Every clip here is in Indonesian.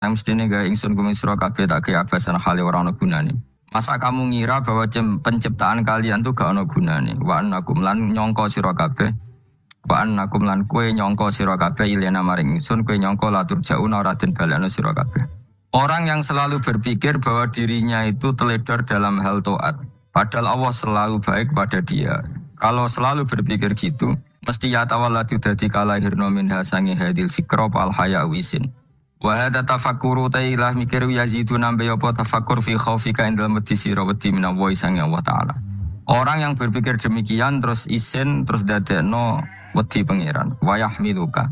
Yang mestine gawe ingsun kuming sira kabeh tak gawe abasan hale ora ana gunane. Masa kamu ngira bahwa penciptaan kalian tuh gak ana gunane? Wa annakum lan nyangka sira kabeh. Wa annakum lan kowe nyangka sira kabeh ilena maring ingsun kowe nyangka latur jauna ora den balekno sira kabeh. Orang yang selalu berpikir bahwa dirinya itu teledor dalam hal taat, padahal Allah selalu baik pada dia. Kalau selalu berpikir gitu, mesti ya tawallatu dadi kalahirna min hasangi hadil fikra fal haya wisin. Wa hadza tafakkuru tailah mikir yazidu nambe apa tafakkur fi khaufika indal mati sira wedi minallahi sang Allah taala. Orang yang berpikir demikian terus isin terus dadekno wedi pangeran. Wa yahmiluka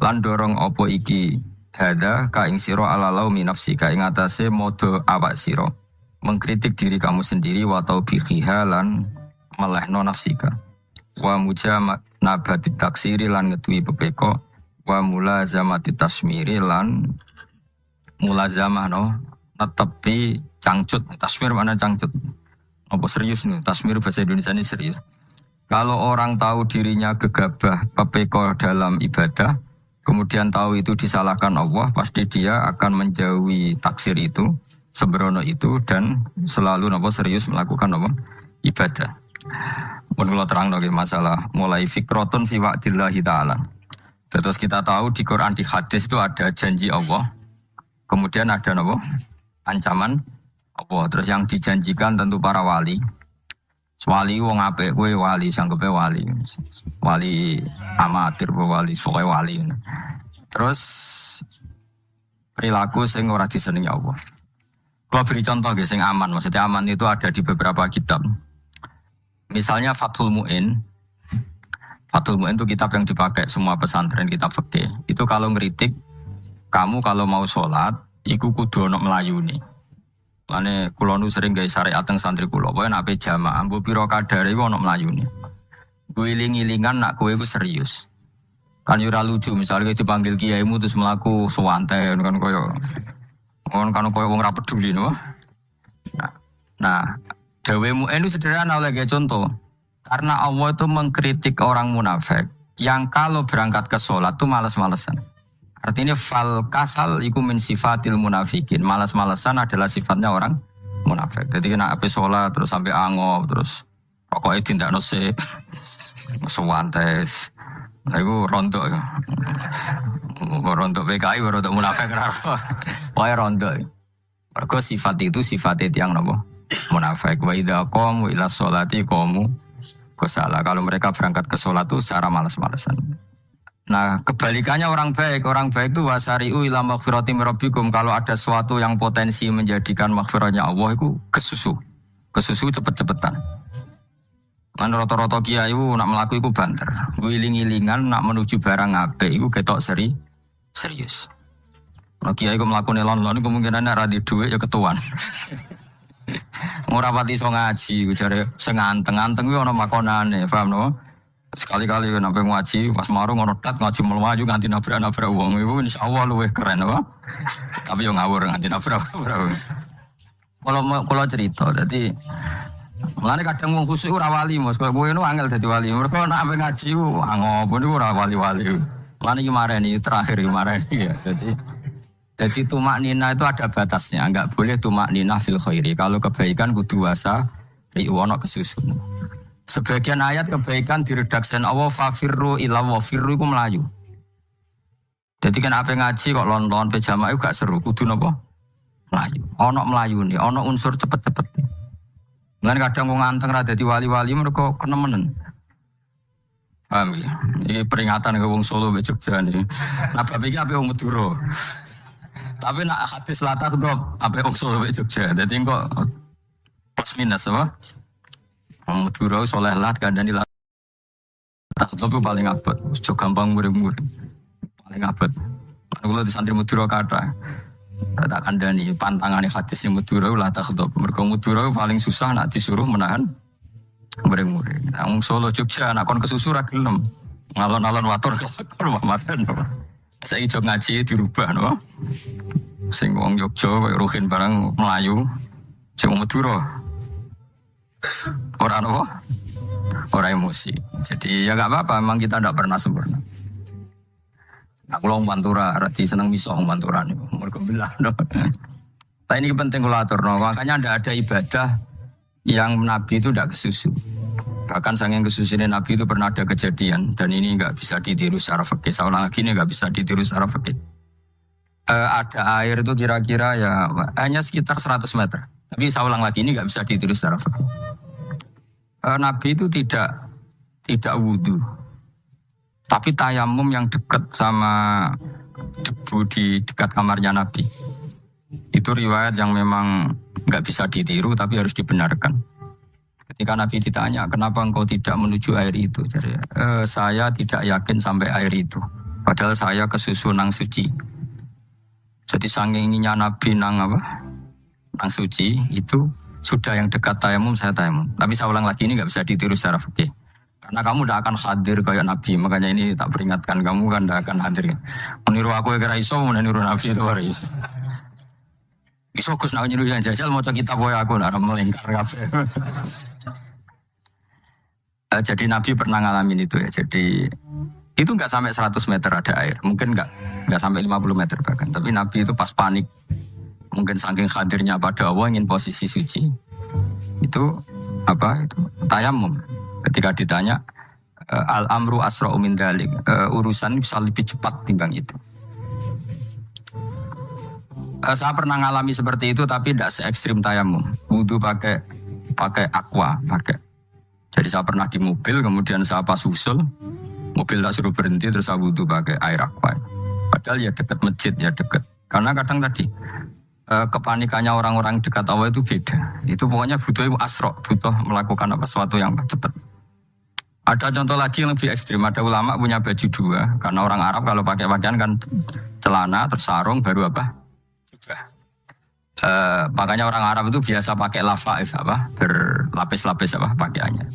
lan dorong apa iki hada ka ing sira alalau min nafsika ing atase modo awak sira mengkritik diri kamu sendiri wa taubihiha lan melehno nafsika wa mujama nabati taksiri lan ngetuwi pepeko wa mulazamati tasmiri lan mulazamah no netepi cangcut. Tasmir mana cangcut apa serius nih tasmir bahasa Indonesia ini serius. Kalau orang tahu dirinya gegabah pepeko dalam ibadah kemudian tahu itu disalahkan Allah, pasti dia akan menjauhi taksir itu, sembrono itu, dan selalu serius melakukan ibadah. Pun kalau terang masalah mulai fikrotun fi wa'dillahi ta'ala. Terus kita tahu di Quran di hadis itu ada janji Allah, kemudian ada ancaman Allah. Terus yang dijanjikan tentu para wali. Wali wong apik kowe wali sanggepe wali. Wali amatir wali pokoke wali. Terus perilaku sing ora disenengi Allah. Kalau beri contoh nggih sing aman, maksudnya aman itu ada di beberapa kitab. Misalnya Fathul Mu'in. Fathul Mu'in itu kitab yang dipakai semua pesantren kitab fikih. Itu kalau ngeritik kamu kalau mau sholat iku kudu ono melayuni. Lane kula nu sering gawe syariat teng santri kula, pokoke nek ape jamaah mbok pira kadare iku ono mlayune. Guling-gilingan nak kowe iku serius. Kan yo ora lucu misalnya dipanggil kiaimu terus mlaku suwanten kan koyo wong ora peduli no. Nah, dawemu itu sederhana oleh contoh. Karena Allah itu mengkritik orang munafik yang kalau berangkat ke sholat tuh malas-malesan. Artinya fal kasal iku min sifatil munafikin. Malas-malesan adalah sifatnya orang munafik. Jadi kena ape sholat terus sampai angop terus pokoknya tindakno se suwantes. Nah iku rontok ya. Rontok PKI rontok munafik kenapa? Wae rontok. Mergo sifat itu sifatnya tiang napa? Munafik. Wa idza qamu ila sholati qamu kusala. Kalau mereka berangkat ke sholat itu secara malas-malesan. Nah, kebalikannya orang baik itu wasari'u ila maghfirati min rabbikum. Kalau ada sesuatu yang potensi menjadikan maghfirahnya Allah itu kesusu cepet-cepetan. Kan rata-rata kiai itu nak melaku itu banter. Giling-gilingan nak menuju barang apik itu ketok serius. Nah, kiai itu melaku nelon-lon kemungkinan ra di dhuwit ya ketuan. Ora pati iso ngaji, jare sing anteng-anteng kuwi ana makonane, paham no? Sekali-kali nek ngaji pas marung ngono tat ngaji mlayu nganti nabrak-nabrak wong iku insyaallah luwih keren apa. Tapi yo ngawur nganti nabrak-nabrak. Kalau cerita dadi mulane kadang wong khusuk ora wali Mas, kowe ngono angel dadi wali. Mergo nek ampe ngaji ku ngopo niku ora wali-wali. Mulane iki mareni terakhir iki mareni ya. Jadi tumak nina itu ada batasnya, enggak boleh tumak nina fil khairi. Kalau kebaikan kudu wasa riwono kesusun. Sebagian ayat kebaikan diredaksikan Allah fafirru ila wa firru iku melayu. Jadi kan apa ngaji kok lon-lon pejama itu gak seru, kudu napa? Melayu. Ono melayune, ono unsur cepet-cepet. Lan kadang wong anteng ra dadi wali-wali mergo kenemenen. Paham ya? Ini peringatan ke wong Solo ke Jogja nih. Nah bab iki ape wong Madura. Tapi nak hadis latah kok ape wong Solo ke Jogja. Dadi kok plus minus apa? Madura soleh lat kandhani lat tak tapi paling abot ojo gampang murid-murid paling abot kula di santri Madura kathah tak kandhani pantangane hadis yang Madura lat tak mergo Madura paling susah nak disuruh menahan murid-murid nang Solo Jogja nak kon kesusu ra gelem ngalon-alon watur rumah maten saiki jog ngaji dirubah no sing wong Jogja koyo Ruhin barang Melayu sing Madura orang apa? Orang emosi. Jadi ya nggak apa-apa. Memang kita tidak pernah sempurna. Aku long pantura, rati seneng miso pantura nih, mereka belah. Tapi ini penting kalau aturno, makanya tidak ada ibadah yang Nabi itu tidak kesusu. Bahkan saking kesusunya Nabi itu pernah ada kejadian dan ini nggak bisa ditiru secara fikih. Saya ulang lagi ini nggak bisa ditiru secara fikih. Ada air itu kira-kira ya hanya sekitar 100 meter. Tapi saya ulang lagi ini nggak bisa ditiru secara fikih. Nabi itu tidak wudhu. Tapi tayamum yang dekat sama debu di dekat kamarnya Nabi. Itu riwayat yang memang nggak bisa ditiru tapi harus dibenarkan. Ketika Nabi ditanya, kenapa engkau tidak menuju air itu? Jadi, saya tidak yakin sampai air itu. Padahal saya kesusu nang suci. Jadi saking inginnya Nabi nang suci itu sudah yang dekat tayamum saya tayamum. Tapi saya ulang lagi ini nggak bisa ditiru secara fikih. Karena kamu tidak akan hadir kayak Nabi. Makanya ini tak peringatkan kamu kan tidak akan hadir. Meniru aku yang kira iso, meniru Nabi itu baru iso. Iso Gus nak niru yang jajal mau kita boy aku nak melingkar kafe. Jadi Nabi pernah ngalamin itu ya. Jadi itu nggak sampai 100 meter ada air. Mungkin nggak sampai 50 meter bahkan. Tapi Nabi itu pas panik. Mungkin saking hadirnya pada Allah ingin posisi suci. Itu tayamum. Ketika ditanya al-amru asra'u min dzalik, urusan bisa lebih cepat timbang itu. Saya pernah ngalami seperti itu tapi tidak se-ekstrim tayamum. Wudu pakai aqua, pakai. Jadi saya pernah di mobil kemudian saya pas usul, mobil tak suruh berhenti terus saya wudu pakai air aqua. Padahal ya dekat masjid ya dekat. Karena kadang tadi kepanikannya orang-orang dekat Allah itu beda. Itu pokoknya butuh asro, butuh melakukan sesuatu yang cepat. Ada contoh lagi yang lebih ekstrim. Ada ulama punya baju dua. Karena orang Arab kalau pakai pakaian kan celana, terus sarung, baru jubah. Makanya orang Arab itu biasa pakai lafaif berlapis-lapis pakaiannya.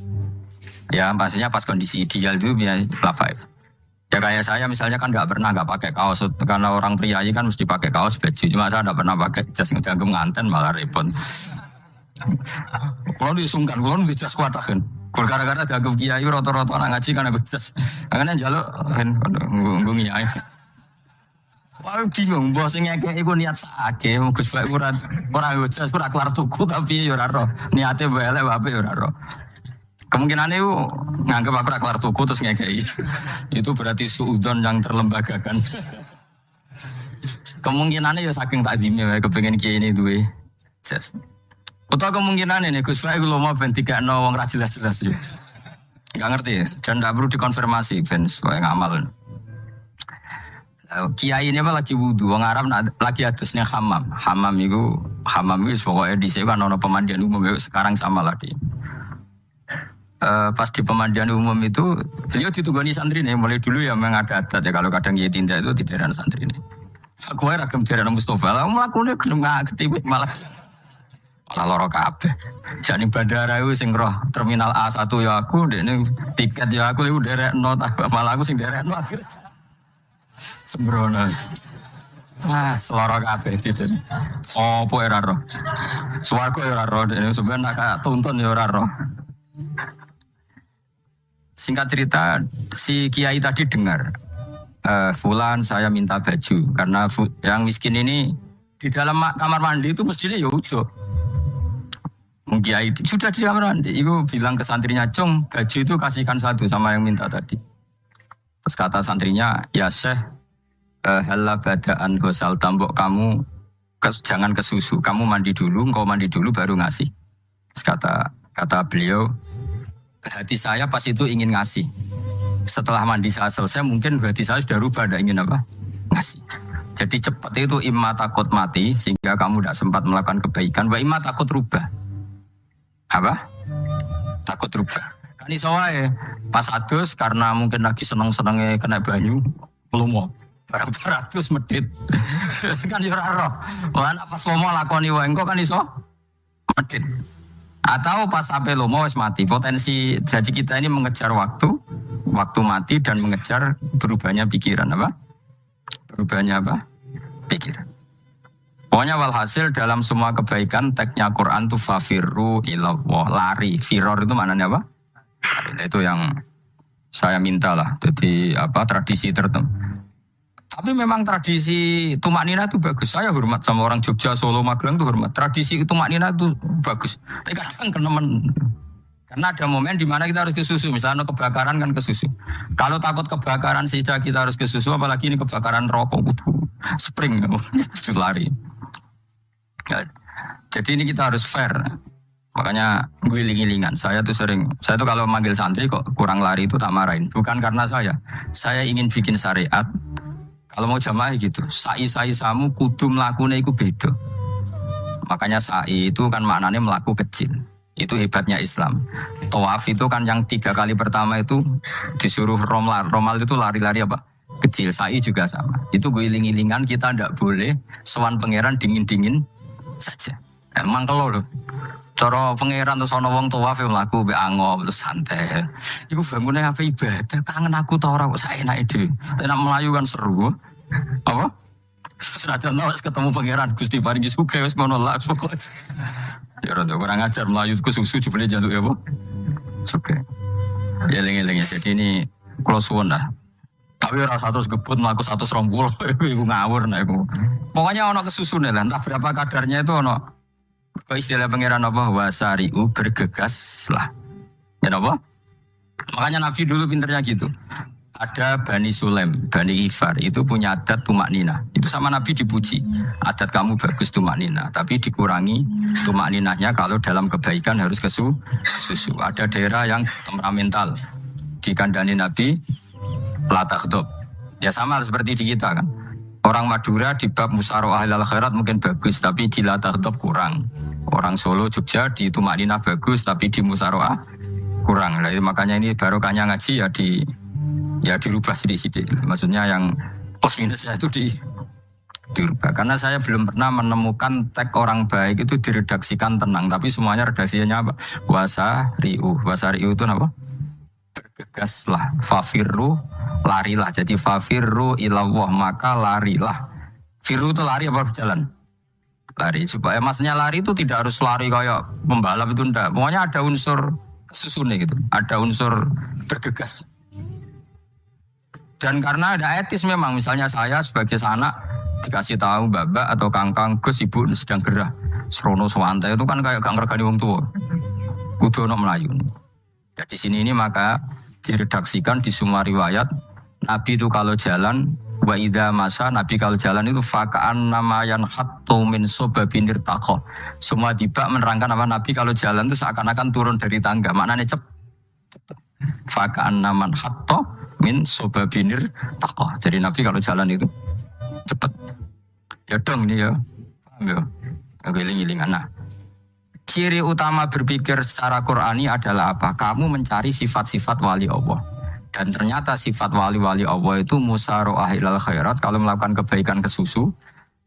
Ya pastinya pas kondisi ideal itu biasa lafaif. Ya kayak saya misalnya kan nggak pakai kaos karena orang priayi kan mesti pakai kaos baju. Cuma saya nggak pernah pakai jas ngejangkem nganten malah repot. Kalau disungkan, kalau di jas kuatakan. Gara-gara dianggap kiai roto-roto anak ngaji kan aku jas. Makanya jaluk kan nggung kiai. Wah bingung, bos ngekek iku niat sakake, Gus Baik ora jas, ora kelar tuku tapi ya ora ro. Niate elek wae ya ora ro. Kemungkinan itu nganggep aku ora kelar tuku terus ngekeki. Itu berarti suudzon yang terlembagakan. Kemungkinannya ya saking takzimnya wae kepengin kiai ini duwe jas. Atau kemungkinan ini Gus Baik lu mau ben 3 wong ra jelas-jelas ya. Enggak ngerti ya, dan enggak perlu dikonfirmasi ben supaya ngamal. Kiai ini lagi wudu, wong Arab lagi adusnya hammam. Hammam itu pokoknya di sini kan ono pemandian umum sekarang sama lagi. Pas di pemandian umum itu beliau ditugani santri nih, mulai dulu ya memang ada adat ya kalau kadang kiai tindak itu tidak ada santri nih. Aku ragam jaran Mustafa, lah melakukannya nggak ketipik malah loro kabeh. Jane bandara iku sing roh terminal A1 ya aku, dekne tiket ya aku iku derekno malah aku sing derekno akhir. Sembrono. Seloro kabeh ditene. Opo ora roh. Swarga ya ora roh, dekne sampeyan nak tuntun ya ora roh. Singkat cerita, si kiai tadi dengar, Fulan saya minta baju karena yang miskin ini di dalam kamar mandi itu mestinya ya udah. Kiai sudah di kamar mandi, ibu bilang ke santrinya, Cung, baju itu kasihkan satu sama yang minta tadi. Terus kata santrinya, ya Syekh, halla badaan gosal tambok kamu jangan ke susu, kamu mandi dulu, engkau mandi dulu baru ngasih. Terus kata beliau, hati saya pas itu ingin ngasih. Setelah mandi saya selesai, mungkin hati saya sudah rubah, tidak ingin ngasih. Jadi cepat itu imma takut mati, sehingga kamu tidak sempat melakukan kebaikan. Wa imma takut rubah. Takut rubah. Kan iso wae pas adus karena mungkin lagi seneng-senenge kena banyu, lumo. Barang-barang terus medit. Kan yo ora roh. Lan pas lomo lakoni wae engko kan iso medit. Atau pas sampai lomo wis mati. Potensi jadi kita ini mengejar waktu mati dan mengejar berubahnya pikiran Berubahnya pikiran. Pokoknya walhasil dalam semua kebaikan teksnya Quran itu fafirru ilallah, lari. Firor itu maknanya apa? Itu yang saya minta lah. Jadi tradisi tertentu. Tapi memang tradisi tumak nina itu bagus. Saya hormat sama orang Jogja, Solo, Magelang itu hormat. Tradisi tumak nina itu bagus. Tapi kadang kenemen. Karena ada momen di mana kita harus ke susu. Misalnya kebakaran kan ke susu. Kalau takut kebakaran saja kita harus ke susu. Apalagi ini kebakaran rokok. Spring. Lari. Ya, jadi ini kita harus fair. Makanya giling-gilingan. Saya tuh kalau manggil santri kok kurang lari itu tak marahin. Bukan karena saya ingin bikin syariat. Kalau mau jamaah gitu, sa'i samu kudu mlakune iku beda. Makanya sa'i itu kan maknanya melaku kecil. Itu hebatnya Islam. Tawaf itu kan yang 3 kali pertama itu disuruh romal. Romal itu lari-lari apa? Kecil. Sa'i juga sama. Itu giling-gilingan kita ndak boleh sowan pangeran dingin-dingin saja. Emang kalau loh. Cara pangeran terus ana wong tawaf mlaku mbek ango terus santai. Iku bangune apa ibadah kangen aku ta ora kok saenake dhewe. Nek melayu kan seru. Apa? Senajan wis ketemu pangeran Gusti paringi sugih wis ngono lah pokoke. Ya rada kurang ajar melayu ku susu jebule jaluk ya apa? Oke. Ya eling-eling ya. Jadi ini kula suwun lah. Tapi ora 100 gebut mlaku 120 iku ngawur nek iku. Pokoknya ana kesusune lah entah berapa kadarnya itu ana. Kok istilah pangeran apa? Wasari'u bergegas lah. Ya apa? Makanya Nabi dulu pinternya gitu. Ada Bani Sulaim, Bani Hifar, itu punya adat tumak nina. Itu sama Nabi dipuji. Adat kamu bagus tumak nina. Tapi dikurangi tumak ninahnya kalau dalam kebaikan harus ke susu. Ada daerah yang temperamental. Dikandani Nabi, la takhdub. Ya sama seperti di kita kan. Orang Madura di bab musyawarah ahlul khairat mungkin bagus, tapi di la takhdub kurang. Orang Solo, Jogja di tumak nina bagus, tapi di musyawarah kurang. Nah, makanya ini barokahnya ngaji ya dirubah sedikit-sedikit. Maksudnya yang plus minusnya itu dirubah. Karena saya belum pernah menemukan tag orang baik itu diredaksikan tenang, tapi semuanya redaksinya apa? Wasari'u. Wasari'u itu apa? Bergegaslah. Fafirru, larilah. Jadi fafirru ilallah, maka larilah. Firru itu lari apa berjalan? Lari. Supaya maksudnya lari itu tidak harus lari kayak pembalap itu enggak. Pokoknya ada unsur kesusunnya gitu. Ada unsur bergegas. Dan karena ada etis memang, misalnya saya sebagai anak dikasih tahu babak atau kangkang Gus ibu sedang gerah serono sewantai itu kan kayak gak ngergani wong tua. Kudu ono melayu. Ya di sini ini maka diredaksikan di semua riwayat Nabi itu kalau jalan wa idza masa Nabi kalau jalan itu faka'an namayan hattu min sobabinir taqo. Semua dibak menerangkan apa Nabi kalau jalan itu seakan-akan turun dari tangga. Maknanya cepet. Faka'an naman hattu min sobabinir taqo. Jadi Nabi kalau jalan itu cepet. Ya dong ini ya. Paham ya? Ngeling-ngelingan. Nah, ciri utama berpikir secara Qur'ani adalah apa? Kamu mencari sifat-sifat wali Allah. Dan ternyata sifat wali-wali Allah itu musyaroah ilal khairat kalau melakukan kebaikan ke susu.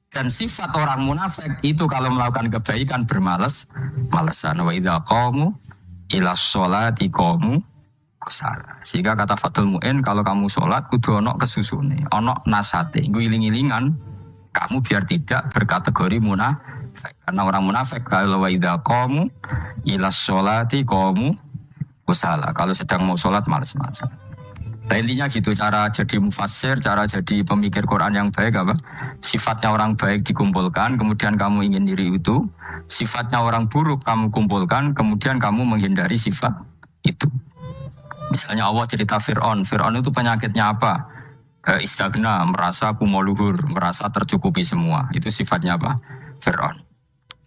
Dan sifat orang munafik itu kalau melakukan kebaikan bermales-malesan. Wa idza qamu ilas sholati qamu kusala. Sehingga kata Fathul Mu'in kalau kamu sholat kudu ono kesusune, ono nasate, guling-gilingan kamu biar tidak berkategori munafik. Karena orang munafik kalau wa idza qamu ilas sholati qamu kusala. Kalau sedang mau sholat malas-malasan. Nah, intinya gitu cara jadi mufassir, cara jadi pemikir Quran yang baik apa? Sifatnya orang baik dikumpulkan, kemudian kamu ingin diri itu. Sifatnya orang buruk kamu kumpulkan, kemudian kamu menghindari sifat itu. Misalnya Allah cerita Fir'aun. Fir'aun itu penyakitnya apa? Istagna, merasa kumoluhur, merasa tercukupi semua. Itu sifatnya apa? Fir'aun.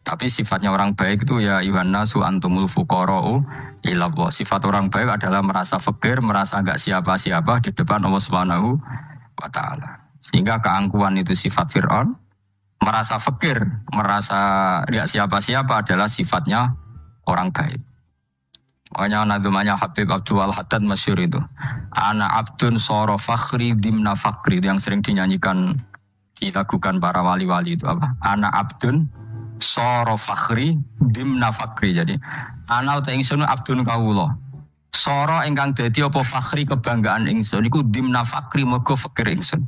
Tapi sifatnya orang baik itu ya Yuhannasu antumul fuqara'u ilallah. Sifat orang baik adalah merasa fakir, merasa enggak siapa-siapa di depan Allah Subhanahu wa taala. Sehingga keangkuhan itu sifat Fir'aun, merasa fakir, merasa enggak siapa-siapa adalah sifatnya orang baik. Makanya nadumanya Habib Abdul Haddad masyhur itu. Ana abdun soro fakhri dimna fakri, itu yang sering dinyanyikan dilakukan para wali-wali itu apa? Ana abdun soro fakhri dimna fakri. Jadi ana uta ingsun abdun kawula. Soro ingkang dadi apa fakhri kebanggaan ingsun iku dimna fakri mergo fakir ingsun.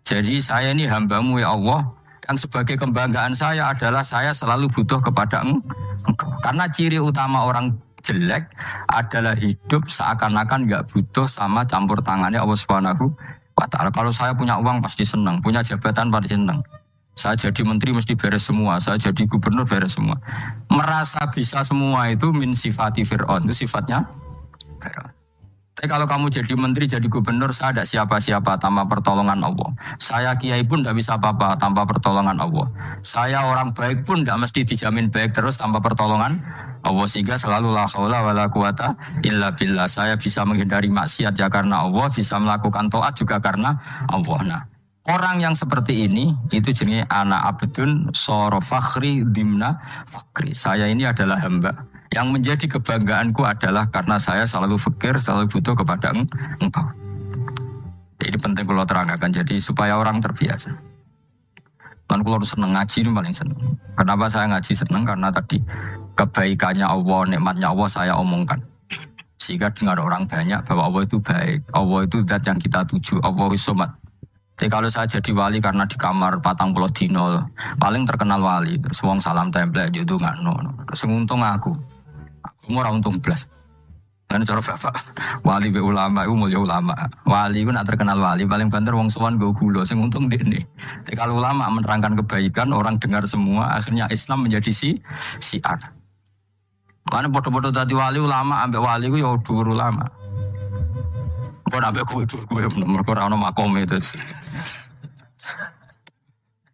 Jadi saya ini hambamu ya Allah, yang sebagai kebanggaan saya adalah saya selalu butuh kepada Engkau. Karena ciri utama orang jelek adalah hidup seakan-akan enggak butuh sama campur tangannya Allah Subhanahu wa ta'ala. Kalau saya punya uang pasti senang, punya jabatan pasti senang. Saya jadi menteri mesti beres semua, saya jadi gubernur beres semua. Merasa bisa semua itu min sifati Fir'aun, itu sifatnya Fir'aun. Tapi kalau kamu jadi menteri, jadi gubernur, saya tidak siapa-siapa tanpa pertolongan Allah. Saya kiai pun tidak bisa apa-apa tanpa pertolongan Allah. Saya orang baik pun tidak mesti dijamin baik terus tanpa pertolongan Allah. Sehingga selalu la haula wala quwata illa billah. Saya bisa menghindari maksiat ya karena Allah, bisa melakukan taat juga karena Allah. Nah, orang yang seperti ini itu jenis ana abdun soro fakhri dimna fakri. Saya ini adalah hamba. Yang menjadi kebanggaanku adalah karena saya selalu fikir, selalu butuh kepada engkau. Ini penting kalau terangkan. Jadi supaya orang terbiasa. Dan kalau seneng ngaji ini paling seneng. Kenapa saya ngaji seneng? Karena tadi kebaikannya Allah, nikmatnya Allah saya omongkan. Sehingga dengar orang banyak bahwa Allah itu baik. Allah itu zat yang kita tuju. Allah somat. Jadi kalau saya jadi wali karena di kamar patang pulau dino, paling terkenal wali. Terus wong salam template itu nggak no. Terus untung aku ora untung blas. Lan cara bapak wali be ulama iku mulya ulama. Wali iku nak terkenal wali paling banter wong sowan nggo gula sing untung dekne. Tapi kalau ulama menerangkan kebaikan orang dengar semua akhirnya Islam menjadi siar. Mana bodoh-bodoh tadi wali ulama ambek wali iku ya dhuwur ulama. Kok ambek dhuwur mergo ora ono makome itu.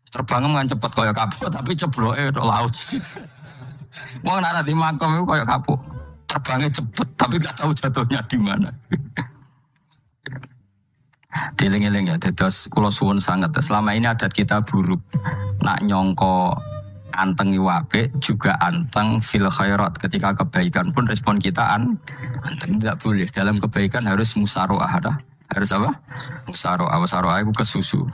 Terbang kan cepet kaya kapuk tapi cebloke tok laut. Wong nek di makom itu kayak kapuk. Terbangnya cepet tapi gak tahu jatuhnya di mana. Dieling-eling ya, terus kula suwun sangat. Selama ini adat kita buruk. Nak nyongko anteng iwape juga anteng fil khairat. Ketika kebaikan pun respon kita anteng tidak boleh. Dalam kebaikan harus musaroah. Harus apa? Musaroah. Musaroah itu kesusu.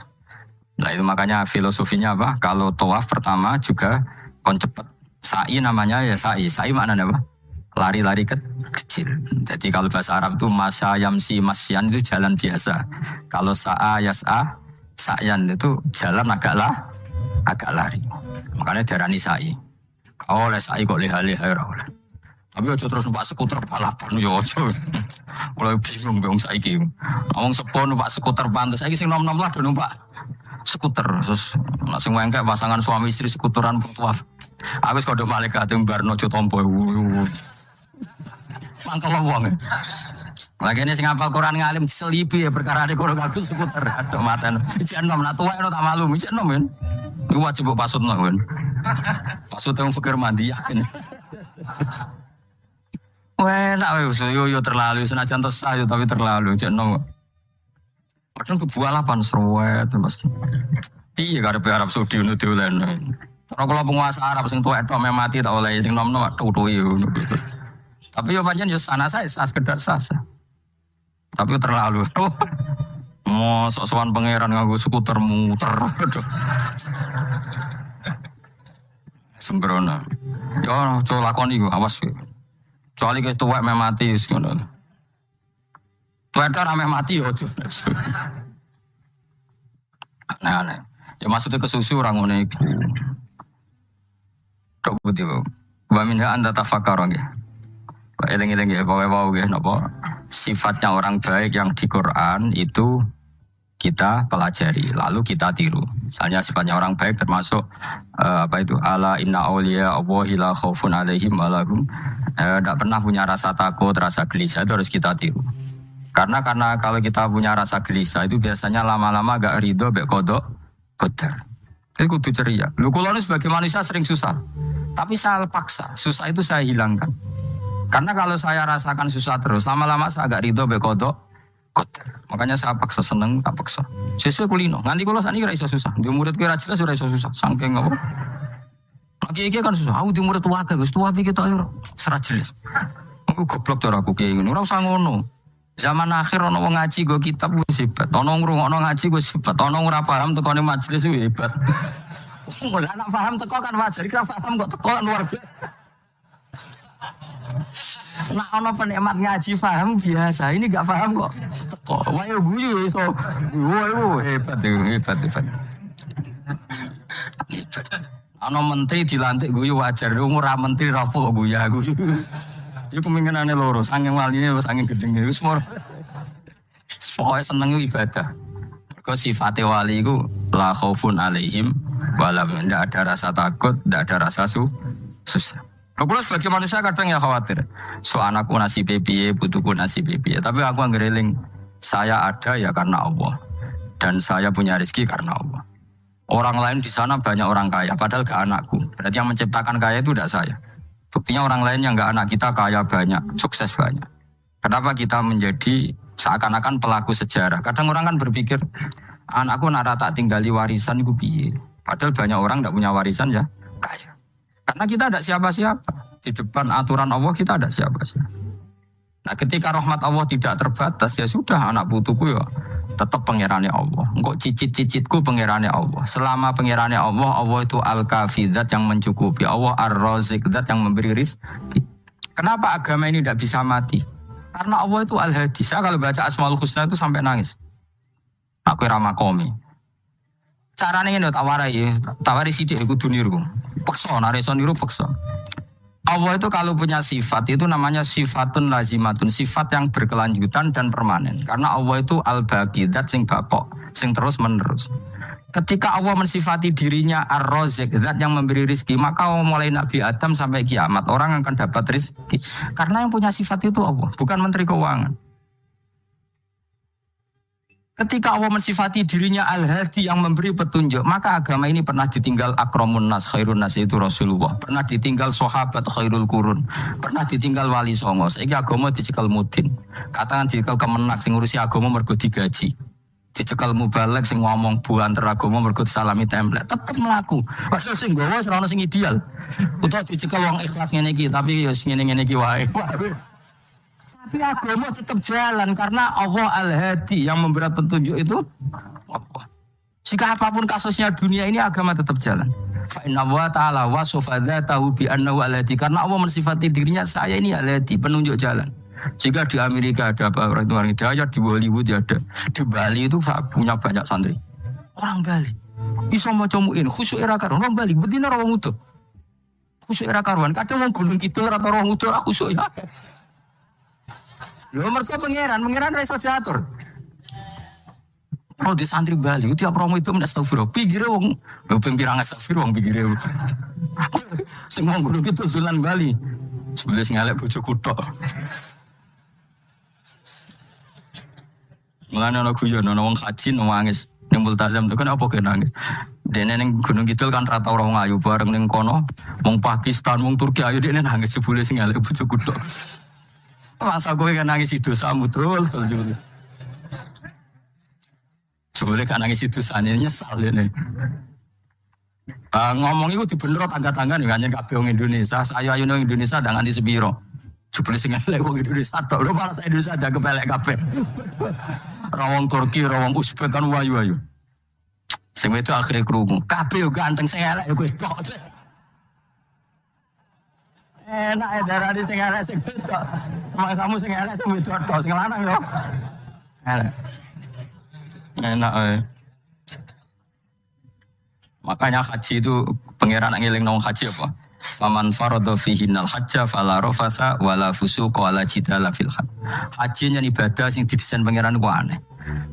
Nah itu makanya filosofinya apa? Kalau tawaf pertama juga kon cepet. Sa'i namanya ya sa'i. Sa'i maknanya apa? Lari-lari kecil. Jadi kalau bahasa Arab itu masya yamsi masyan itu jalan biasa. Kalau sa'a yas'a sa'yan itu jalan agak lari. Makanya darani sa'i. Kau oleh sa'i kok leha-leha oleh. Tapi aja terus numpak skuter balapan yo aja. Mulai bingung wong saiki. Wong sepo numpak skuter pantes saiki sing nom-nom lah do numpak skuter terus langsung wengkek pasangan suami istri skuteran tuaf. Aku wis kodho malaikat mbarno aja tompo. Mantap wong. Lagi ini sing hafal Quran ngalim selipi ya perkara ade kono aku skuter. Aduh maten. Ijek nom nak tuwek tak malu. Ijek nom kan. Iku wajib pasutno kan. Pasut yang fikir mandi yakin. Wah, nak yo terlalu senajan tesah yo tapi terlalu ijek nom. Padahal kebualapan serwet pasti. Iya karep Arab Saudi nu dolen. Ora kula penguasa Arab sing tuwek tok mati tak oleh sing nom-nom tutuki ngono. Tapi yo pancen yo sana saya sekedar sasa. Tapi terlalu. Mau sok-sokan pangeran nganggo skuter muter. Sembrono. Yo coba lakoni iku awas. Kecuali ke tuwek mati wis ngono. Tuwek ora mati yo. Nah. Ya maksudnya kesusu orang ngono iku. Tok putih wae. Wa minha anta tafakkar nggih. Kok eling-eling nggih wae nggih napa sifatnya orang baik yang di Quran itu kita pelajari lalu kita tiru. Misalnya sifatnya orang baik termasuk apa itu ala inna auliya Allahi la khaufun alaihim wa lahum tidak pernah punya rasa takut, rasa gelisah itu harus kita tiru. Karena kalau kita punya rasa gelisah itu biasanya lama-lama agak ridho mbek kodok kodar. Itu kudu ceria. Lu kalau sebagai manusia sering susah. Tapi saya paksa, susah itu saya hilangkan. Karena kalau saya rasakan susah terus, lama-lama saya agak ridho mbek kodok kodar. Makanya saya paksa seneng, tak paksa. Sesuai kulino. Nganti kalau saat ini ora iso susah. Di murid kira jelas ora iso susah. Saking apa? Lagi kan susah. Aku di murid tua Gus, tua pikir tak ora serat jelas. Aku goblok cara aku kayak gini. Ora usah ngono. Zaman akhir ono wong ngaji go kitab wis hebat. Ono ngrungokno ngaji wis hebat. Ono ora paham tekone majelis wis hebat. Ora ana paham teko kan wajar, kira paham kok teko kan luar biasa. Nah ono penikmat ngaji paham biasa, ini gak paham kok teko. Wae guyu iso. Wo hebat. Ono menteri dilantik guyu wajar, ora menteri rapo guyu. Iku kemungkinane loro, saking waline wis saking gedenge wis moro. Pokoke seneng ibadah. Mergo sifate wali iku la khaufun alaihim wala ndak ada rasa takut, ndak ada rasa susah. Kalau sebagai manusia kadang ya khawatir. So anakku nasib piye, putuku nasib piye. Tapi aku ngereling saya ada ya karena Allah. Dan saya punya rezeki karena Allah. Orang lain di sana banyak orang kaya, padahal gak anakku. Berarti yang menciptakan kaya itu tidak saya. Buktinya orang lain yang gak anak kita kaya banyak, sukses banyak. Kenapa kita menjadi seakan-akan pelaku sejarah? Kadang orang kan berpikir, anakku nak tak tinggali warisan itu piye. Padahal banyak orang tidak punya warisan ya kaya. Karena kita ada siapa-siapa. Di depan aturan Allah kita ada siapa-siapa. Nah ketika rahmat Allah tidak terbatas, ya sudah anak putuku ya tetap pangerannya Allah. Engkau cicit-cicitku pangerannya Allah. Selama pangerannya Allah, Allah itu al-kafi, zat yang mencukupi. Allah ar-razik, zat yang memberi rizki. Kenapa agama ini tidak bisa mati? Karena Allah itu al-hadi. Saya kalau baca Asmaul Husna itu sampai nangis. Aku ramah komi. Caranya ini tawari sidik aku duniru. Peksa, nareson niru peksa. Allah itu kalau punya sifat itu namanya sifatun lazimatun, sifat yang berkelanjutan dan permanen. Karena Allah itu al-baqi, zat sing bakok, sing terus menerus. Ketika Allah mensifati dirinya ar-razik, zat yang memberi rizki, maka mulai Nabi Adam sampai kiamat orang akan dapat rizki. Karena yang punya sifat itu Allah, bukan menteri keuangan. Ketika Allah mensifati dirinya al-hadi yang memberi petunjuk, maka agama ini pernah ditinggal akramun nas, khairun nas itu Rasulullah. Pernah ditinggal sahabat khairul qurun. Pernah ditinggal wali songo. Saiki agama dicekel mudin. Katakan dicekel kemenak sing ngurusi agama mergo digaji. Dicekel mubalek sing ngomong buanter agama mergo salami template. Tetep mlaku. Padahal sing gowo ora ono sing ideal. Utawa dicekel wong ikhlas ngene iki, tapi ya ngene-ngene iki wae. Tapi agama tetap jalan karena Allah al-hadi yang memberi petunjuk itu Allah. Jika apapun kasusnya dunia ini agama tetap jalan. Fa inna wa ta'ala wa sufadzatahu bi annahu al-hadi, karena Allah mensifati dirinya saya ini al-hadi, penunjuk jalan. Jika di Amerika ada orang hidayah, di Hollywood ada, di Bali itu punya banyak santri. Orang Bali iso maca muin khusyuk era karuan, orang Bali bedina ora wong utuh. Khusyuk era karuan, kadang wong gunung kidul ora ora utuh khusyuk ya. Lho mergo pangeran ra iso diatur. Oh di santri Bali tiap romo itu astagfirullah. Pikire wong ping pirang astagfirullah wong pikire. Sing wong guru itu Zulan Bali. Sebelum sing elek bojoku tok. Mulane ana guyon ana wong haji nangis ning multazam itu kan apa ke nangis. Dene ning Gunung Kidul kan rata ora wong ayu bareng ning kono wong Pakistan wong Turki ayu dene nangis sebule sing elek bojoku tok. Masa gue kan nangis itu sama betul juga. Coba kan nangis itu sana nyesal ini. Ngomong itu di bener tangga-tangga nih kan yang kabeh wong Indonesia. Saya ayu nang Indonesia dengan di sepiro. Coba sing elek wong Indonesia tok. Lho malah Indonesia ada kepelek kabeh. Rawong Turki, rawong Uzbek kan wayu-wayu. Sing itu akhirnya krungu. Kabeh yo ganteng sing elek yo kowe tok. Enak ya darah di sing elek sing wedok. Mak samu sing elek sing wedok tok sing lanang yo. Enak. Makanya haji itu pangeran ngeling nang haji apa? Paman faradha fihinnal hajja fala rafatha wala fusuqa wala jidala fil hajj. Haji nya ibadah sing didesain pangeran ku aneh.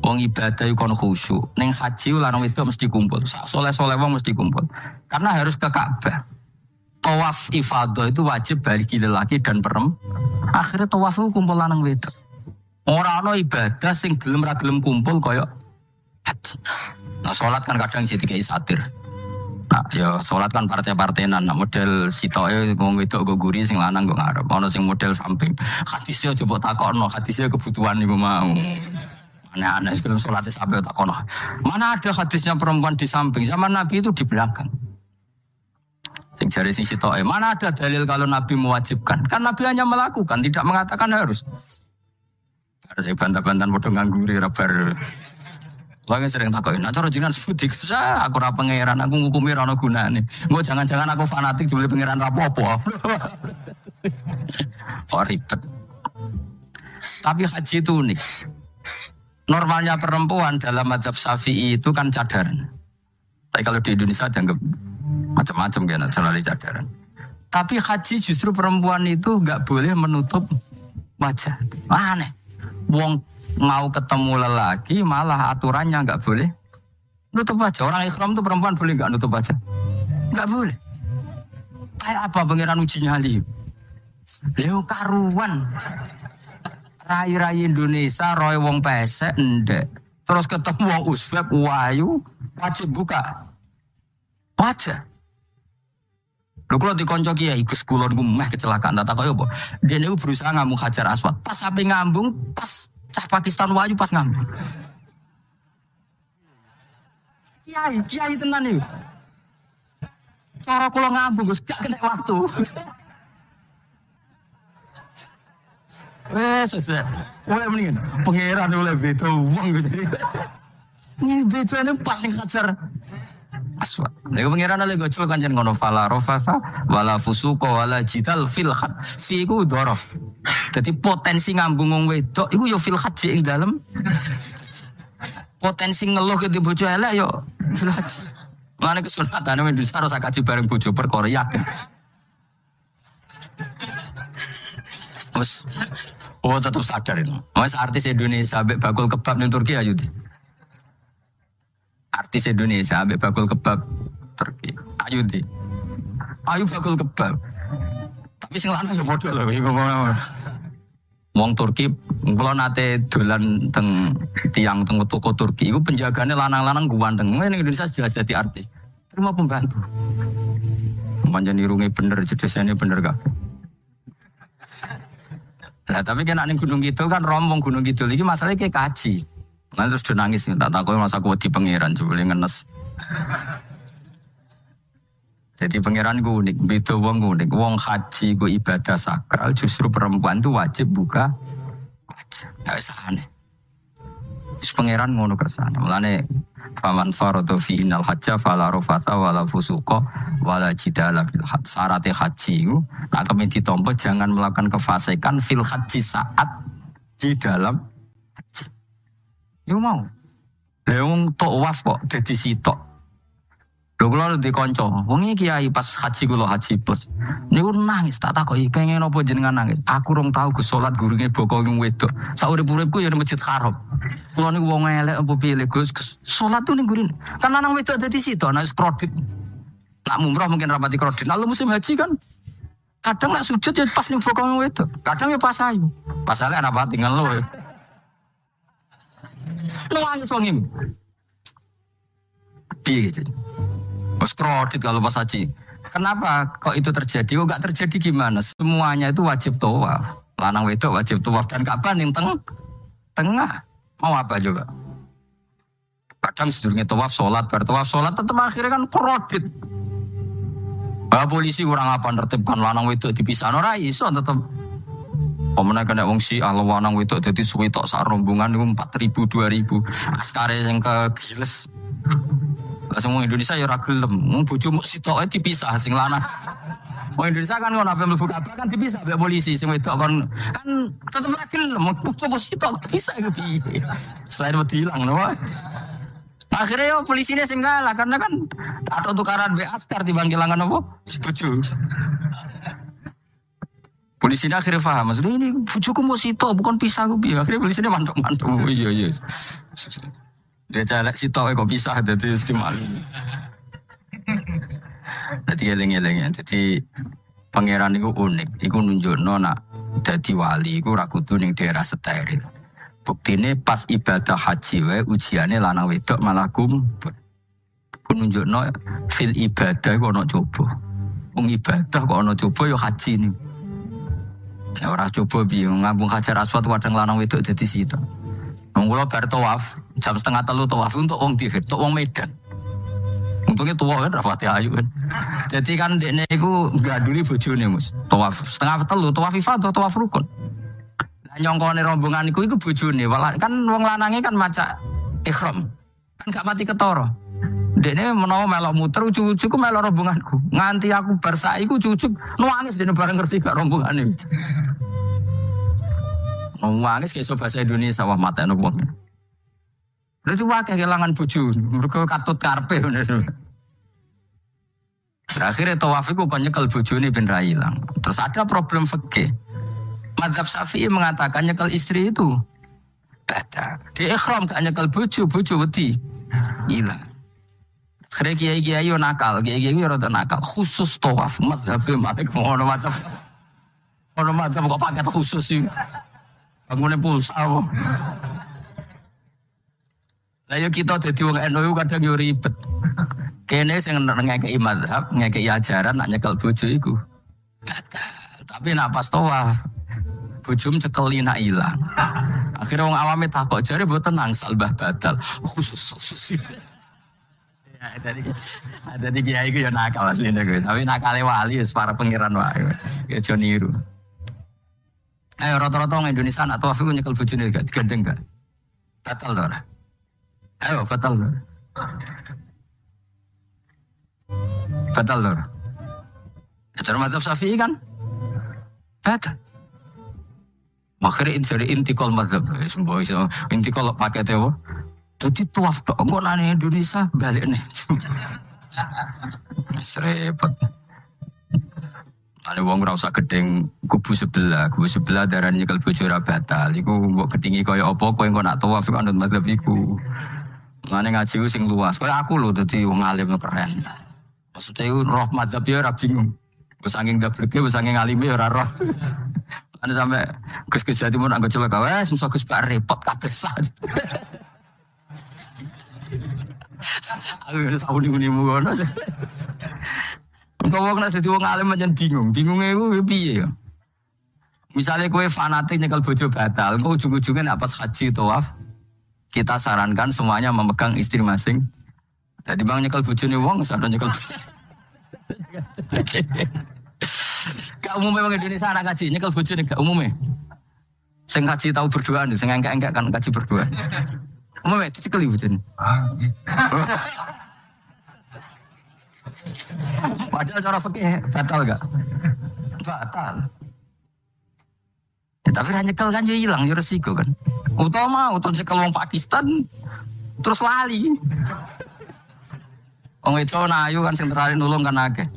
Wong ibadah iku kon khusyuk. Ning haji lanang wedok mesti kumpul. Sak soleh-soleh wong mesti kumpul. Karena harus ke Ka'bah. Tawaf ifadah itu wajib bagi lelaki dan perempuan. Akhirnya tawaf itu kumpul lanang wedok. Ora ana ibadah sing gelem ra gelem kumpul kaya haji. Nah salat kan kadang jadi kayak satir. Nah ya salat kan partai-partainan. Nah model sitoke wong wedok go guri sing lanang go ngarep. Ana sing model samping. Hadise coba takokno, hadise kebutuhan niku mau. Aneh-aneh sekali salatnya sampai takokno. Mana ada hadisnya perempuan di samping? Zaman Nabi itu di belakang. Sing jare sing sitoke, mana ada dalil kalau Nabi mewajibkan? Kan Nabi hanya melakukan, tidak mengatakan harus. Harus bantah-bantahan padha ngangguri rabar. Lagi sering takokin, nah cara jenengan sebuti saya aku ora pangeran, aku ngukumi ora ono gunane. Engko jangan-jangan aku fanatik jebule pangeran ra apa-apa. Kok ribet. Tapi haji itu unik. Normalnya perempuan dalam mazhab Syafi'i itu kan cadaran. Tapi kalau di Indonesia dianggap macam-macam kan terlalu cadaran. Tapi haji justru perempuan itu enggak boleh menutup wajah. Aneh. Wong mau ketemu lelaki malah aturannya nggak boleh nutup wajah. Orang ihram tuh perempuan boleh nggak nutup wajah? Nggak boleh. Kayak apa pangeran uji nyali? Leo karuan. Rai-rai Indonesia, roy wong pesek ndek. Terus ketemu wong Uzbek wayu, wajib buka wajah. Lho kalau dikonco kiai Gus kulon ku meh kecelakaan tak takoki apa. Dene berusaha ngambung Hajar Aswad. Pas sampe ngambung, pas cah Pakistan wayu pas ngambung. Kiai tenan iki. Cara kula ngambung Gus gak kena waktu. Selesai. Mendingan pangeran oleh beda wong gitu. Ini bedanya paling Hajar Aswad. Nek pangeran oleh gojol kanjen ngono fala rofasa wala fusuqa wala jidal fil had. Fi iku dhorof. Dadi potensi ngambung wong wedok iku yo fil had ing dalem. Potensi ngeluh ke bojo elek yo fil had. Mane kesunatan Indonesia harus kaji bareng bojo perkara yakin. Mas, tetap sadar itu. Mas artis Indonesia ambek bakul kebab ning Turki ayo di. Artis Indonesia ambek bakul kebab Turki. Ayo di. Ayo bakul kebab. Tapi sing lanang yo padha lho iku. Wong Turki kula nate dolan teng tiang teng toko Turki iku penjagane lanang-lanang guanteng. Ning Indonesia jelas dadi artis. Terima pembantu. Panjang irunge bener, jedesane bener gak? Nah, tapi kena ning Gunung Kidul kan rombong Gunung Kidul iki masalahnya kayak kaji. Nah, terus dia nangis tak takoki masa aku wedi pangeran coba ngenes. Jadi pangeran ku unik, beda wong unik. Wong haji ku ibadah sakral, justru perempuan tuh wajib buka wajah. Ya aneh. Terus pangeran ngono kersane. Mulane faman faradu fi innal hajja fala rafata wala fusuqa wala jidala fil hajj. Syaratnya haji itu nak kemen ditampa jangan melakukan kefasikan fil haji saat di dalam haji. Yo mau. Lah wong tawaf kok dadi sitok. Lho kula di kanca, wong iki kiai pas haji kula haji bos. Niku nangis tak takoki kenging napa jenengan nangis. Aku rong tau ku salat gurunge boko wong wedok. Sak urip-uripku ya Masjid Haram. Kula niku wong elek apa piye Gus? Salat tuh ning gurine. Kan lanang wedok dadi sitok nek kredit. Nak mumrah mungkin rapati kredit. Lalu musim haji kan kadang nak sujud ya pas ning boko wong wedok. Kadang ya pas ayu. Pas elek rapati ngelo. Nangis wong iki. Piye gitu. Mas kredit kalau pas haji. Kenapa kok itu terjadi? Kok gak terjadi gimana? Semuanya itu wajib tawaf. Lanang wedok wajib tawaf dan Ka'bah ning tengah. Mau apa juga? Kadang sedurunge tawaf salat, bar tawaf salat tetep akhirnya kan kredit. Polisi kurang apa nertibkan lanang wedok dipisah ora iso tetep. Pemene kena wong Syiah lanang wedok dadi suwe tok sak rombongan niku 4.000 2.000. Askare sing kegiles. Lah semua Indonesia ya ora gelem. Wong bojomu sitoke dipisah sing lanang. Wong Indonesia kan ngono ape mlebu Ka'bah kan dipisah mbek polisi sing wedok kan tetep ora gelem. Bojomu sitok dipisah iku piye. Selain wedi ilang lho. Akhirnya yo polisine sing kalah karena kan ada tukaran mbek askar timbang kelangan apa? Bojo. Polisinya akhirnya paham maksudnya ini bojoku mau sitok bukan pisah ku piye. Akhirnya polisinya mantuk-mantuk. Iya. Dia calek sitok kok pisah dadi istimewa. Dadi eling-eling. Dadi pangeran iku unik. Iku nunjukno nak dadi wali iku ora kudu ning daerah steril. Buktine pas ibadah haji wae ujiane lanang wedok malah kumpul. Ku nunjukno fil ibadah kok ono coba. Wong ibadah kok ono coba yo haji ni. Ora coba piye ngambung Hajar Aswad kadang lanang wedok dadi sitok. Wong kula bar tawaf jam 2:30 tawaf untuk wong dihir, untuk wong Medan. Untungnya tua kan rapati ayu kan. Jadi kan dekne iku gaduli bojone Mus. Tawaf 2:30 tawaf ifadah tawaf rukun. Lah nyongkone rombongan iku bojone, kan wong lanange kan maca ihram. Kan gak mati ketara. Dekne menawa melok muter cucu-cucuku melok rombonganku. Nganti aku bar sak iku cucu nangis dekne bareng ngerti gak rombongane. Nangis kayak bahasa Indonesia wah matane wong. Lha itu wae kehilangan bojo, mergo katut karepe ngono. Akhirnya tawaf iku kon nyekel bojone ben ra ilang. Terus ada problem fikih. Mazhab Syafi'i mengatakan nyekel istri itu batal. Di ikhram gak nyekel bojo wedi. Ilang. Akhirnya kiai-kiai yo nakal, kiai-kiai yo rada nakal. Khusus tawaf mazhabe Malik ngono macam. Ono macam kok paket khusus sih. Bangunnya pulsa. Lah yo kita dadi wong NU kadang yo ribet. Kene sing ngekeki mazhab, ngekeki ajaran nak nyekel bojo iku. Tapi nak pas tawaf bojom cekeli nak ilang. Akhirnya wong awame takok jare mboten nangsal mbah batal. Khusus. Ya, tadi kiai iku yo nakal asline kuwi. Tapi nakale wali wis para pangeran wae. Ya aja niru. Ayo rata-rata orang Indonesia nak tawaf itu nyekel bojone gak digandeng gak? Batal ora? Ayo batal ora? Batal ora? Cara mazhab Syafi'i kan? Batal. Makanya dari intikal mazhab, semua iso intikal paketnya apa? Jadi tawaf dok, kok nanya Indonesia balik nih. Serempet. Ada wong ora usah gedeng kubu sebelah darane nyekel bojo ora batal. Iku mbok gedingi kaya apa kowe engko nak tawaf iku anut mazhab iku. Mane ngaji sing luas. Kaya aku lho dadi wong alim keren. Maksudnya iku roh mazhab ya ora bingung. Wis saking dableke, wis saking alime ora roh. Ane sampe Gus Jawa Timur anggo celaka wes musa Gus Pak repot kabeh sak. Aku wis sauni-unimu ngono. Kau nak jadi wong alim macam bingung, bingungnya itu piye ya? Misalnya kau fanatik nyekel bojo batal, kau ujung-ujungnya nak pas haji tawaf, kita sarankan semuanya memegang istri masing. Jadi bang nyekel bojone wong, sadar nyekel. Gak umumnya bang Indonesia anak haji nyekel bojone gak umumnya. Sing haji tahu berduaan, sing enggak kan haji berduaan. Umumnya dicekeli bojone. Padahal cara fikih batal gak? Batal. Ya, tapi nyekel kan jadi hilang, jadi resiko kan. Utama nyekel wong Pakistan terus lali. Wong itu nayu kan sing terakhir nulung kan akeh.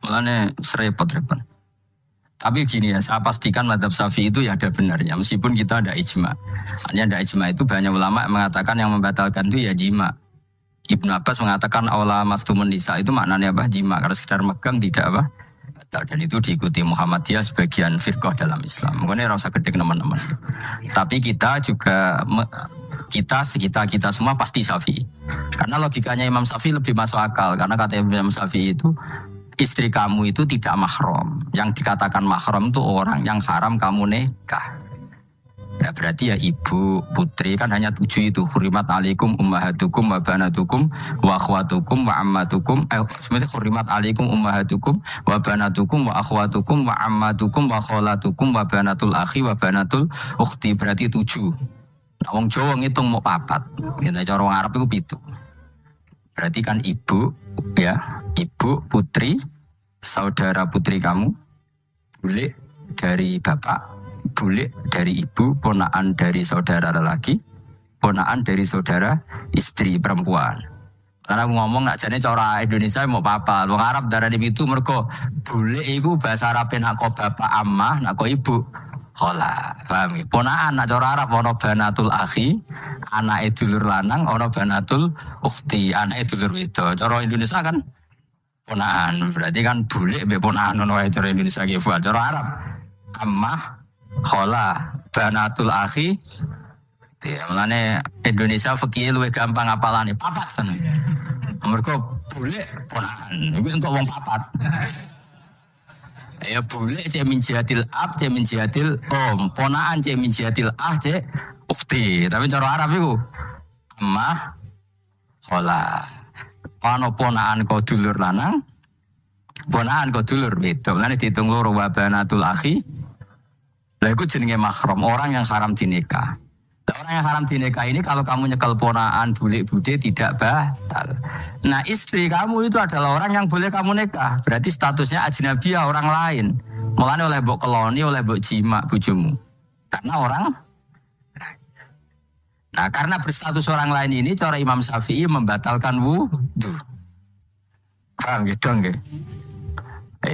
Mulane serepot-repot. Tapi gini ya, saya pastikan mazhab Syafi'i itu ya ada benarnya, meskipun kita ada ijma. Hanya ada ijma itu banyak ulama yang mengatakan yang membatalkan itu ya jima. Ibnu Abbas mengatakan awla mastumun nisa itu maknanya apa? Jima, karena sekedar megang tidak apa? Dan itu diikuti Muhammadiyah sebagian firqah dalam Islam. Mungkin rasa gede teman-teman. Tapi kita juga kita semua pasti Syafi'i. Karena logikanya Imam Syafi'i lebih masuk akal. Karena kata Imam Syafi'i itu istri kamu itu tidak mahram. Yang dikatakan mahram itu orang yang haram kamu nikah. Ya berarti ya ibu, putri kan hanya 7 itu. Hurimat alaikum ummahatukum wa banatukum wa akhwatukum wa ammatukum. Sebenarnya hurimat alaikum ummahatukum wa banatukum wa akhwatukum wa ammatukum wa kholatukum wa banatul akhi wa banatul ukhti. Berarti 7. Nah wong Jawa ngitung mau 4. Kita cara wong Arab itu 7. Berarti kan ibu, ya, ibu, putri, saudara putri kamu, bule dari bapak, bule dari ibu, ponaan dari saudara lelaki, ponaan dari saudara istri perempuan. Karena aku ngomong nak jane cara Indonesia mau papa, wong Arab darane itu mergo bule iku bahasa Arab nak kok bapak ammah, nak kok ibu khola. Paham ya? Ponaan nak cara Arab ono banatul akhi, anake dulur lanang, ono banatul ukhti, anake dulur wedok. Cara Indonesia kan ponaan, berarti kan bule mbek ponaan ono wae cara Indonesia ki. Cara Arab ammah khola, banatul akhi. Ya, mulane Indonesia fikih luwih gampang apalane papat kan. Mergo bule ponaan, iku entuk wong papat. Ya bule cek min jihatil ab, cek min jihatil om, ponaan cek min jihatil ah, cek ukhti. Tapi cara Arab iku ammah khola. Ana ponaan kok dulur lanang, ponaan kok dulur wedok. Mulane diitung loro wa banatul akhi. Lah itu jenenge mahram, orang yang haram dinikah. Nah, orang yang haram dinikah ini kalau kamu nyekel ponaan bulik-bude tidak batal. Nah istri kamu itu adalah orang yang boleh kamu nikah. Berarti statusnya ajnabiyah, orang lain. Mulane oleh mbok keloni, oleh mbok jima bojomu. Karena orang. Nah karena berstatus orang lain ini, cara Imam Syafi'i membatalkan wudu. Paham gitu nggih?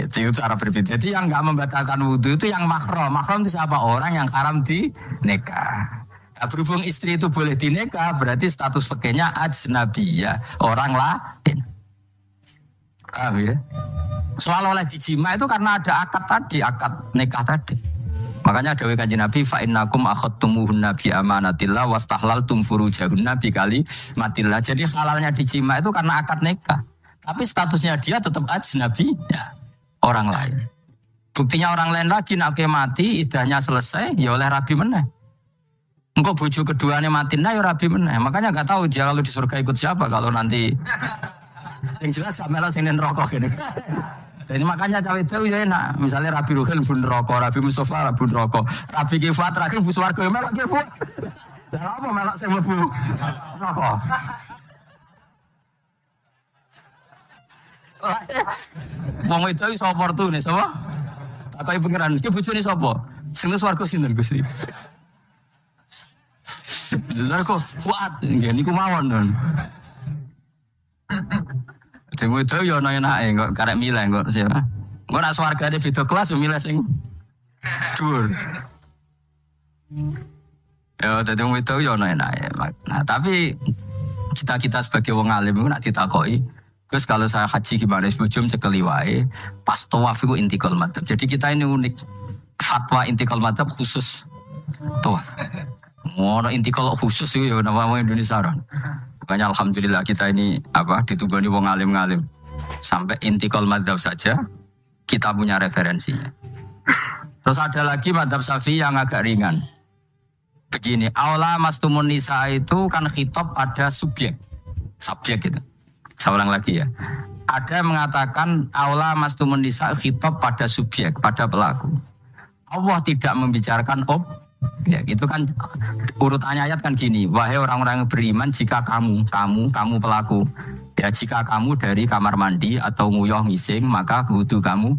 Itu cara berbeda. Jadi yang nggak membatalkan wudhu itu yang mahram. Mahram itu siapa? Orang yang haram di nikah. Nah, berhubung istri itu boleh dinikah, berarti status fikihnya ajnabiyah, orang lain. Paham ya? Soal oleh dijima itu karena ada akad tadi, akad nikah tadi. Makanya dawuh Kanjeng Nabi fa innakum akhadtumuhunna bi amanatillah wastahlaltum furujahunna bi kalimatillah. Jadi halalnya dijima itu karena akad nikah. Tapi statusnya dia tetap ajnabi ya, orang lain. Buktinya orang lain lagi nak mati, idahnya selesai, ya oleh rabi meneh. Engkau bojo keduanya mati, nah ya rabi meneh. Makanya nggak tahu dia kalau di surga ikut siapa kalau nanti. Yang jelas gak melok sing neraka gini. Jadi makanya cawe itu ya enak. Misalnya Rabi Ruhil bun neraka, Rabi Mustafa bun neraka, Rabi Kifat terakhir bun swarga melok Kifat. Lah apa melok sing mlebu neraka? Wong itu iso oportune sapa? Takoki pengiran, iki bojone sapa? Sing swarga sinten Gusti? Lha kok kuat nggih niku mawon non. Demo itu yo enake kok karek milih kok siapa. Engko nak swargane beda kelas yo milih sing dhuwur. Ya dadi wong itu yo enake. Nah, tapi kita sebagai wong alim iku nak ditakoki, terus kalau saya haji gimana sebujum cekeli wae, pas tawaf iku intikal madzhab. Jadi kita ini unik. Fatwa intikal madzhab khusus tawaf. Ngono intikal khusus itu ya nama Indonesia kan. Makanya alhamdulillah kita ini ditugani wong alim-alim. Sampai intikal madzhab saja kita punya referensinya. Terus ada lagi madzhab Syafi'i yang agak ringan. Begini, aula mastumun nisa itu kan khitab pada subjek gitu. Saya ulang lagi ya. Ada yang mengatakan aula mastumun nisa khitab pada subjek, pada pelaku. Allah tidak membicarakan ya, itu kan urutannya ayat kan gini, wahai orang-orang yang beriman, jika kamu pelaku, ya jika kamu dari kamar mandi atau nguyuh ngising, maka wudu kamu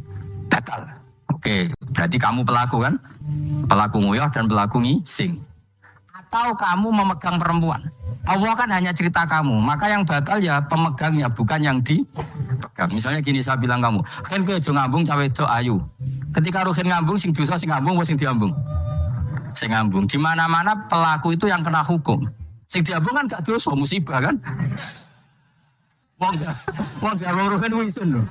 batal. Oke, berarti kamu pelaku kan? Pelaku nguyuh dan pelaku ngising. Atau kamu memegang perempuan. Allah kan hanya cerita kamu, maka yang batal ya pemegangnya, bukan yang dipegang. Misalnya gini, saya bilang kamu, kan kowe aja ngambung cawe wedok ayu. Ketika ruhin ngambung, sing dosa sing ngambung apa sing diambung? Sing ngambung. Di mana-mana pelaku itu yang kena hukum. Sing diambung kan gak dosa, musibah kan? Wong jarang ruhin wisin lho.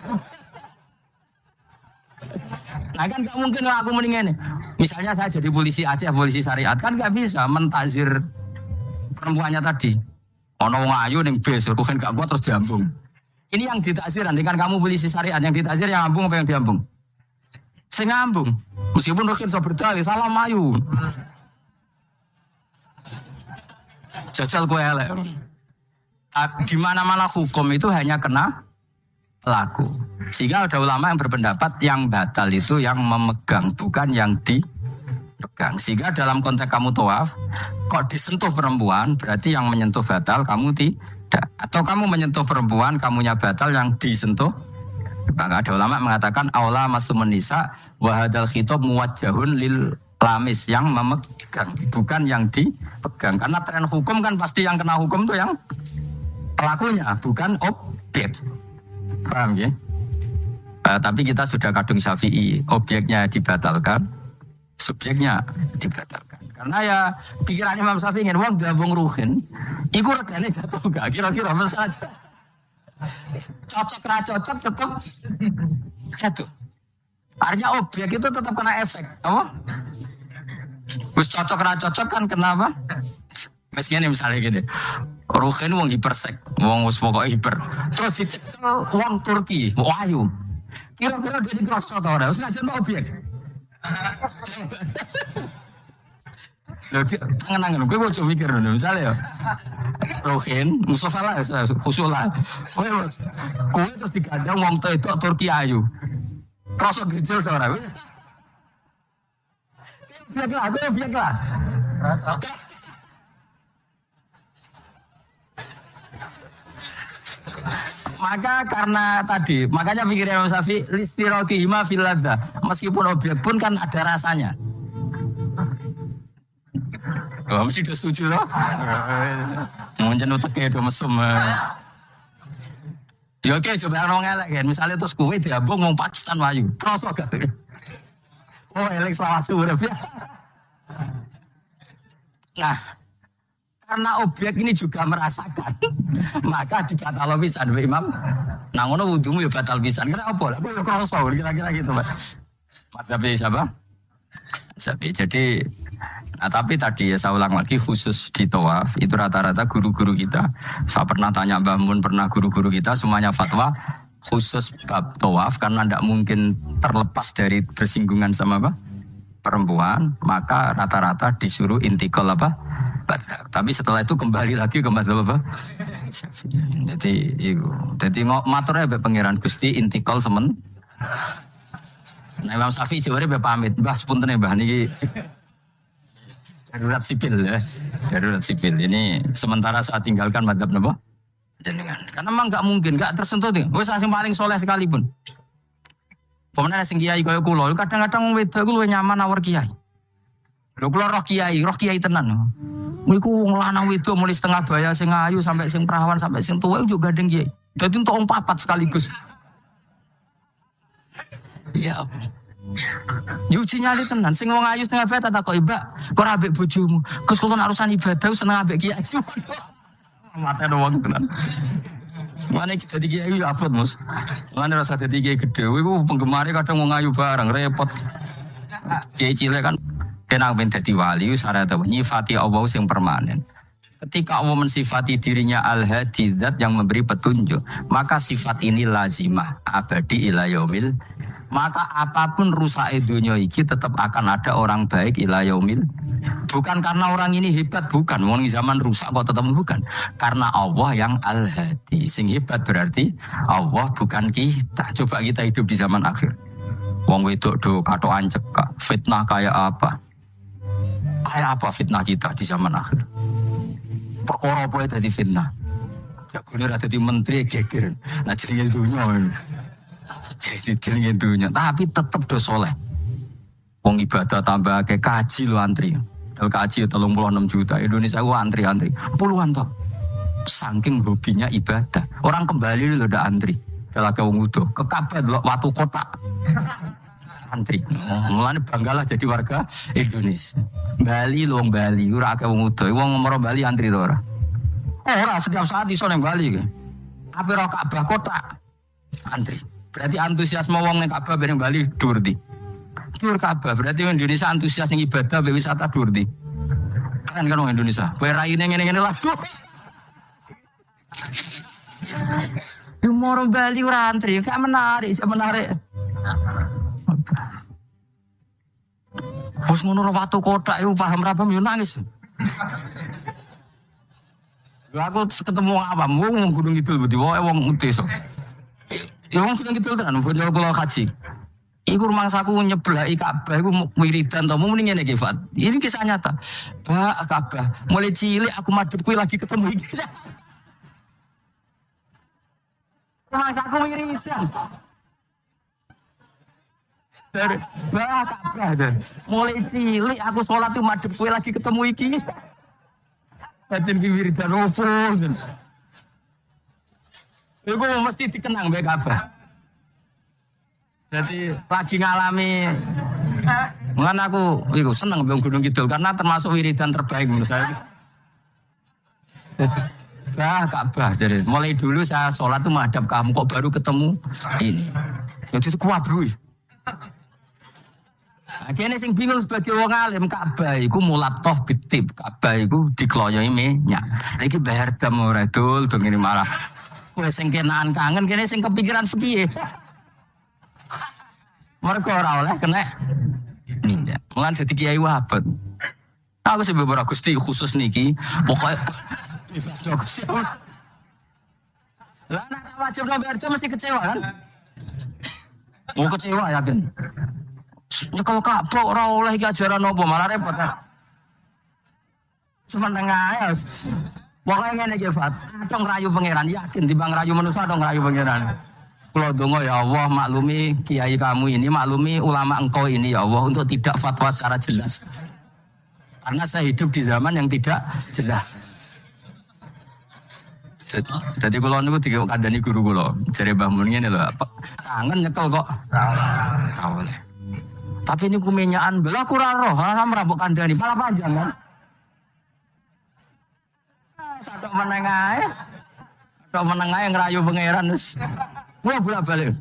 Nah kan gak mungkin aku mendingan nih. Misalnya saya jadi polisi Aceh, polisi syariat, kan gak bisa mentazir perempuannya tadi. Ono wong ayu ning bis, ruhin gak kuat terus diambung. Ini yang ditakzir, nanti kan kamu polisi syariat, yang ditakzir yang ngambung apa yang diambung? Sing ngambung. Meskipun ruhin so berdalih, salam ayu. Jajal kowe elek. Di mana-mana hukum itu hanya kena pelaku. Sehingga ada ulama yang berpendapat yang batal itu yang memegang, bukan yang dipegang. Sehingga dalam konteks kamu tawaf, kok disentuh perempuan, berarti yang menyentuh batal, kamu tidak. Atau kamu menyentuh perempuan, kamunya batal, yang disentuh. Maka ada ulama mengatakan aula masumun nisa wa hadzal khitab muwajjahun lil lamis, yang memegang, bukan yang dipegang. Karena tren hukum kan pasti yang kena hukum itu yang pelakunya, bukan objek. Paham ya? Tapi kita sudah kadung Syafi'i, objeknya dibatalkan, subjeknya dibatalkan. Karena ya pikiran Imam Syafi'i ingin wong gabung ruhin, iku regane jatuh gak kira-kira masalah. Cocok tetap jatuh. Artinya objek itu tetap kena efek, apa? Wis cocok kan kenapa? Meskipun misalnya gini, ruhin wong hipersek, wong wis pokoke hiper. Terus dicekel wong Turki, ayu. Kira-kira dia dikrosok atau ora? Wis ngajen objek. Tangan-tangan, gue mau coba mikir dulu, misalnya ya Rohin, Mustafa lah, khusus lah gue terus digandang wong itu Turki ayu krosok gejel seorang biar lah maka karena tadi, makanya pikirnya Imam Syafi'i listiroki hima filadha, meskipun objek pun kan ada rasanya. Oh, mesti udah setuju loh. Mungkin uteknya udah mesum. Ya oke coba orang elek kan. Misalnya terus kue diambung mau Pakistan maju. Terus gak? Oh elek selawase urip ya. Nah, karena objek ini juga merasakan, maka dibatal pisan Imam. Nah ngono wudumu ya batal pisan. Kira apa? Aku yo kroso kira-kira gitu, Pak. Madzhab siapa? Sapi. Jadi nah, tapi tadi ya saya ulang lagi khusus di tawaf itu rata-rata guru-guru kita. Saya pernah tanya Mbah Mun, pernah guru-guru kita semuanya fatwa khusus bab tawaf karena tidak mungkin terlepas dari bersinggungan sama apa? Perempuan, maka rata-rata disuruh intikal apa? Tapi setelah itu kembali lagi ke madzhab apa? Jadi maturnya be pangeran Gusti intikal semen. Nah Imam Syafi'i jare be pamit, Mbah sepunten Mbah niki darurat sipil ya. Darurat sipil. Ini sementara saya tinggalkan madzhab napa? Jenengan. Karena memang enggak mungkin, enggak tersentuh nih. Wis sing paling soleh sekalipun. Pemenang sing kiai kaya kula, kadang-kadang wedok ku luwih nyaman nawar kiai. Lho kula roh kiai tenan. Niku wong lanang wedok mulai setengah baya sing ayu sampai sing perawan sampai sing tuwa juga gandeng kiai. Dadi untuk wong papat sekaligus. Ya apa? Yuji nyali tenan, sing wong ayu setengah baya tak kok Mbak, kok ora ambek bojomu. Gus kula urusan ibadah seneng ambek kiai. Mate wong tenan. Mana jadi kiai apa mus? Mana rasa jadi kiai gede? Wiku penggemarnya kadang mau ngayu bareng repot. Kiai cilik kan kenang ben dadi wali syarat nyifati Allah yang permanen. Ketika Allah mensifati dirinya al-hadi zat yang memberi petunjuk, maka sifat ini lazimah abadi ila yaumil. Maka apapun rusak dunia iki tetap akan ada orang baik ila yaumil. Bukan karena orang ini hebat, bukan. Wong zaman rusak kok tetap bukan. Karena Allah yang al-hadi. Sing hebat berarti Allah bukan kita. Coba kita hidup di zaman akhir. Wong wedok do katokan cekak. Fitnah kayak apa? Kayak apa fitnah kita di zaman akhir? Perkara apa dadi fitnah? Ya kuwi ora dadi menteri geger. Nah jenenge dunya. Jadi jenenge dunya, tapi tetep do soleh. Wong ibadah tambah ke kaji lo antri. Kaji 36 juta. Indonesia gua antri puluhan toh. Saking hobinya ibadah. Orang kembali lo udah antri. Kalau ke wong udo, ke Ka'bah lo watu kotak. Antri. Mulane banggalah jadi warga Indonesia. Bali lo wong Bali, ora akeh wong udo. Wong nomor Bali antri to ora? Ora setiap saat iso nang Bali ke. Tapi ora Ka'bah kotak. Antri. Berarti antusiasme wong ning Ka'bah bareng Bali dhuwur ndi? Dhuwur Ka'bah. Berarti Indonesia antusias ning ibadah be wisata dhuwur ndi? Kan wong Indonesia. Kowe raine ngene-ngene lah. Moro Bali ora antri, gak menarik. Bos ngono watu kotak iku paham rapem yo nangis. Lha aku ketemu awam wong Gunung Kidul budi wong desa. Ya wong sing gitu tenan bojo kula kaji. Iku rumangsaku nyeblaki Ka'bah iku wiridan to mung ngene iki Fat. Ini kisah nyata. Ba Ka'bah, mulai cilik aku madhep kuwi lagi ketemu iki. Rumangsaku wiridan. Ba Ka'bah. Mulai cilik aku salat tuh madhep kuwi lagi ketemu iki. Pancen ki wiridan opo. Iku mesti dikenang mbek Ka'bah. Jadi lagi ngalami kan aku iku seneng mbek Gunung Kidul karena termasuk wiridan terbaik menurut saya. Ka'bah. Jadi mulai dulu saya sholat tuh menghadap kamu kok baru ketemu ini. Ya itu kuat bro. Akhirnya sing bingung sebagai wong alim Ka'bah iku mulatoh bitib. Ka'bah iku dikloyoi minyak. Iki bayar dam ora dul dong ini malah. Kowe sing kenaan kangen kene sing kepikiran piye. Mergo ora oleh kena. Nih, mulane dadi kiai wabat. Aku sing beberapa Gusti khusus niki, pokoke bebas lho Gusti. Lah nek wajib Roberto mesti kecewa kan? Mau kecewa yakin. Nyekel Ka'bah ora oleh iki ajaran apa malah repot kan. Semeneng ae. Pokoknya ngene iki Fat, dong rayu pangeran yakin timbang rayu manusia dong rayu pangeran. Kula donga ya Allah maklumi kiai kamu ini, maklumi ulama engkau ini ya Allah untuk tidak fatwa secara jelas. Karena saya hidup di zaman yang tidak jelas. Jadi kalau niku dikandani guru kula, jare Mbah Mun ngene lho, kangen nyekel kok. Ora oleh. Tapi niku minyakan bela aku ora roh, ora mbok kandani, malah panjang kan. Sadok meneng ae. Sadok meneng ae ngrayu pangeran wis. Gua bolak-balik.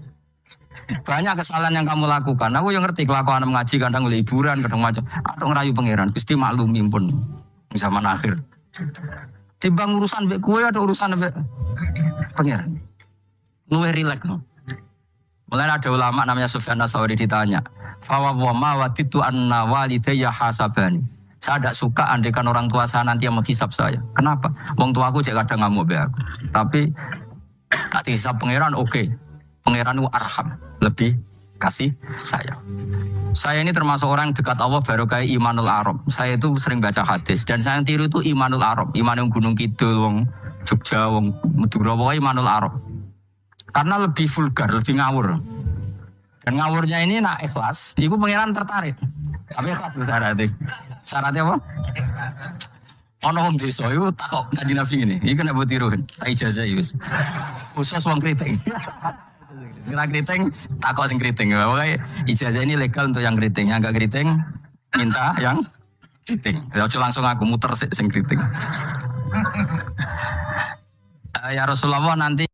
Banyak kesalahan yang kamu lakukan. Aku yang ngerti kelakuan mengaji kadang oleh hiburan, kadang macam. Aku ngerayu pangeran, Gusti maklumi pun zaman akhir. Timbang urusan mbek kowe ada urusan mbek pangeran. Luwih rileks. Mulai ada ulama namanya Sufyan Ats-Tsauri ditanya, "Fa wa ma waditu anna walidayya hasabani." Saya tidak suka andekan orang tua saya nanti yang menghisap saya. Kenapa? Wong tuaku cek kadang ngamuk be aku. Tapi tak dihisap pangeran oke. Pangeran itu arham, lebih kasih saya. Saya ini termasuk orang dekat Allah baru kayak Imanul Arab. Saya itu sering baca hadis dan saya yang tiru itu Imanul Arab. Iman yang Gunung Kidul, wong Jogja, wong Madura, pokoknya Imanul Arab. Karena lebih vulgar, lebih ngawur. Dan ngawurnya ini nak ikhlas, itu pangeran tertarik. Tapi ikhlas syaratnya. Syaratnya apa? Ono wong desa iku takok Kanjeng Nabi ngene. Iki kena mbok tiruin. Tak ijazah iki wis. Khusus wong kriting. Sing kriting takok sing kriting. Pokoke ijazah ini legal untuk yang kriting. Yang enggak kriting minta yang kriting. Ya aja langsung aku muter sing kriting. Ya Rasulullah nanti